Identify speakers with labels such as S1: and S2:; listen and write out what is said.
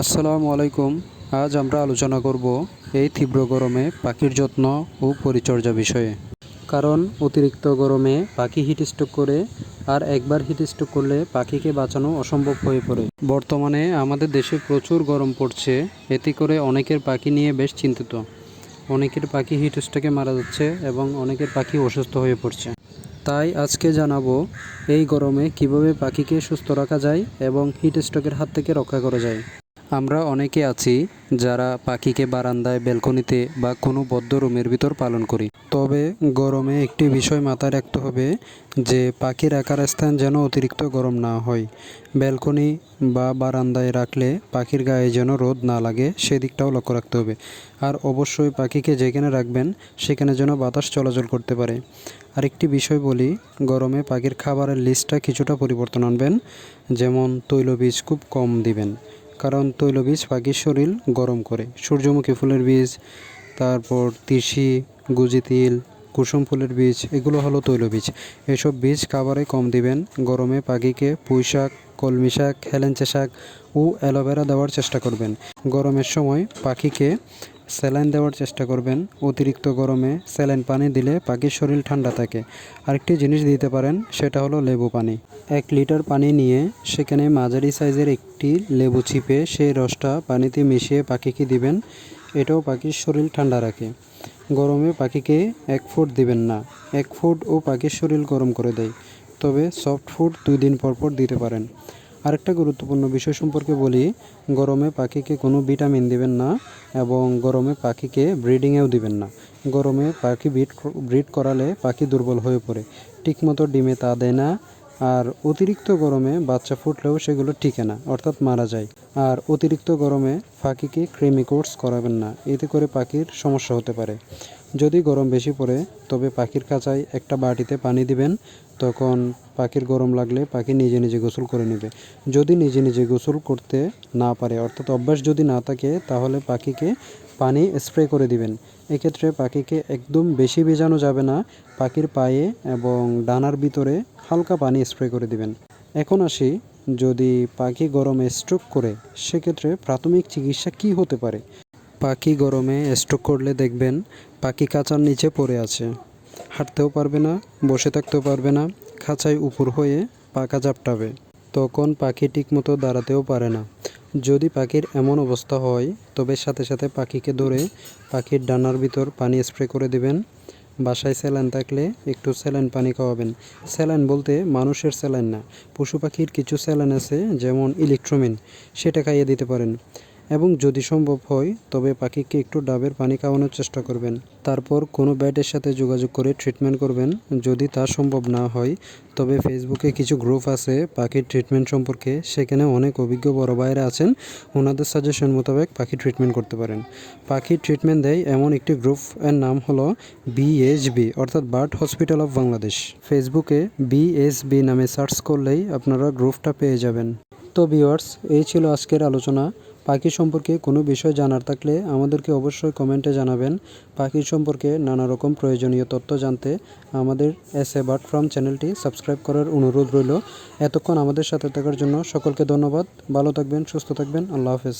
S1: আসসালামু আলাইকুম। আজ আমরা আলোচনা করব এই তীব্র গরমে পাখির যত্ন ও পরিচর্যা বিষয়ে। কারণ অতিরিক্ত গরমে পাখি হিটস্ট্রোক করে, আর একবার হিটস্ট্রোক করলে পাখিকে বাঁচানো অসম্ভব হয়ে পড়ে। বর্তমানে আমাদের দেশে প্রচুর গরম পড়ছে, এতে করে অনেকের পাখি নিয়ে বেশ চিন্তিত। অনেকের পাখি হিটস্ট্রোকে মারা যাচ্ছে এবং অনেকের পাখি অসুস্থ হয়ে পড়ছে। তাই আজকে জানাবো এই গরমে কিভাবে পাখিকে সুস্থ রাখা যায় এবং হিটস্ট্রোকের হাত থেকে রক্ষা করা যায়। আমরা অনেকে আছি যারা পাখিকে বারান্দায়, ব্যালকনিতে বা কোনো বদ্ধ রুমের ভিতর পালন করি। তবে গরমে একটি বিষয় মাথায় রাখতে হবে যে পাখি রাখার স্থান যেন অতিরিক্ত গরম না হয়। ব্যালকনি বা বারান্দায় রাখলে পাখির গায়ে যেন রোদ না লাগে, সেদিকটাও লক্ষ্য রাখতে হবে। আর অবশ্যই পাখিকে যেখানে রাখবেন সেখানে যেন বাতাস চলাচল করতে পারে। আরেকটি বিষয় বলি, গরমে পাখির খাবারের লিস্টটা কিছুটা পরিবর্তন আনবেন। যেমন তৈলবীজ খুব কম দিবেন, কারণ তৈলবীজ পাখির শরীর গরম করে। সূর্যমুখী ফুলের বীজ, তারপর তিসি, গুজি তিল, কুসুম ফুলের বীজ, এগুলো হলো তৈলবীজ। এসব বীজ খাবারে কম দিবেন। গরমে পাখিকে পুঁই শাক, কলমি শাক, হেলেঞ্চা শাক ও অ্যালোভেরা দেওয়ার চেষ্টা করবেন। গরমের সময় পাখিকে স্যালাইন দেওয়ার চেষ্টা করবেন। অতিরিক্ত গরমে স্যালাইন পানি দিলে পাখির শরীর ঠান্ডা থাকে। আরেকটি জিনিস দিতে পারেন, সেটা হলো লেবু পানি। 1 লিটার পানি নিয়ে সেখানে মাঝারি সাইজের একটি লেবু চিপে সেই রসটা পানিতে মিশিয়ে পাখিকে দিবেন। এটাও পাখির শরীর ঠান্ডা রাখে। গরমে পাখিকে 1 ফুড দিবেন না। 1 ফুডও পাখির শরীর গরম করে দেয়। তবে সফট ফুড 2 দিন পর পর দিতে পারেন। আরেকটা গুরুত্বপূর্ণ বিষয় সম্পর্কে বলি, গরমে পাখিকে কোনো ভিটামিন দিবেন না এবং গরমে পাখিকে ব্রিডিংয়েও দিবেন না। গরমে পাখি ব্রিড করালে পাখি দুর্বল হয়ে পড়ে, ঠিকমতো ডিমে তা দেয় না। আর অতিরিক্ত গরমে বাচ্চা ফুটলেও সেগুলো টিকে না, অর্থাৎ মারা যায়। আর অতিরিক্ত গরমে পাখিকে কৃমি কোর্স করাবেন না, এতে করে পাখির সমস্যা হতে পারে। যদি গরম বেশি পড়ে তবে পাখির খাঁচায় একটা বাটিতে পানি দিবেন। তখন পাখির গরম লাগলে পাখি নিজে নিজে গোসল করে নেবে। যদি নিজে নিজে গোসল করতে না পারে, অর্থাৎ অভ্যাস যদি না থাকে, তাহলে পাখিকে পানি স্প্রে করে দিবেন। এক্ষেত্রে পাখিকে একদম বেশি ভেজানো যাবে না। পাখির পায়ে এবং ডানার ভিতরে হালকা পানি স্প্রে করে দিবেন। এখন আসি, যদি পাখি গরমে স্ট্রোক করে সেক্ষেত্রে প্রাথমিক চিকিৎসা কী হতে পারে। পাখি গরমে স্ট্রোক করলে দেখবেন পাখি খাঁচার নিচে পড়ে আছে, হাঁটতেও পারবে না, বসে থাকতেও পারবে না, খাঁচায় উপর হয়ে পাখা ঝাপটাবে। তখন পাখি ঠিকমতো দাঁড়াতেও পারে না। যদি পাখির এমন অবস্থা হয় তবে সাথে সাথে পাখিকে ধরে পাখির ডানার ভিতর পানি স্প্রে করে দেবেন। বাসায় স্যালাইন থাকলে একটু স্যালাইন পানি খাওয়াবেন। স্যালাইন বলতে মানুষের স্যালাইন না, পশু পাখির কিছু স্যালাইন আছে, যেমন ইলেকট্রোমিন, সেটা খাইয়ে দিতে পারেন। এবং যদি সম্ভব হয় তবে পাখিকে একটু ডাবের পানি খাওয়ানোর চেষ্টা করবেন। তারপর কোনো ভেটের সাথে যোগাযোগ করে ট্রিটমেন্ট করবেন। যদি তা সম্ভব না হয় তবে ফেসবুকে কিছু গ্রুপ আছে পাখির ট্রিটমেন্ট সম্পর্কে, সেখানে অনেক অভিজ্ঞ বড় ভাইয়েরা আছেন, ওনাদের সাজেশন মোতাবেক পাখি ট্রিটমেন্ট করতে পারেন। পাখির ট্রিটমেন্ট দেয় এমন একটি গ্রুপ, এর নাম হলো BHB, অর্থাৎ বার্ড হসপিটাল অফ বাংলাদেশ। ফেসবুকে BHB নামে সার্চ করলেই আপনারা গ্রুপটা পেয়ে যাবেন। তো ভিউয়ার্স, এই ছিল আজকের আলোচনা। পাখি সম্পর্কে কোনো বিষয় জানার থাকলে আমাদেরকে অবশ্যই কমেন্টে জানাবেন। পাখির সম্পর্কে নানা রকম প্রয়োজনীয় তথ্য জানতে আমাদের বার্ড ফার্ম চ্যানেলটি সাবস্ক্রাইব করার অনুরোধ রইল। এতক্ষণ আমাদের সাথে থাকার জন্য সকলকে ধন্যবাদ। ভালো থাকবেন, সুস্থ থাকবেন। আল্লাহ হাফেজ।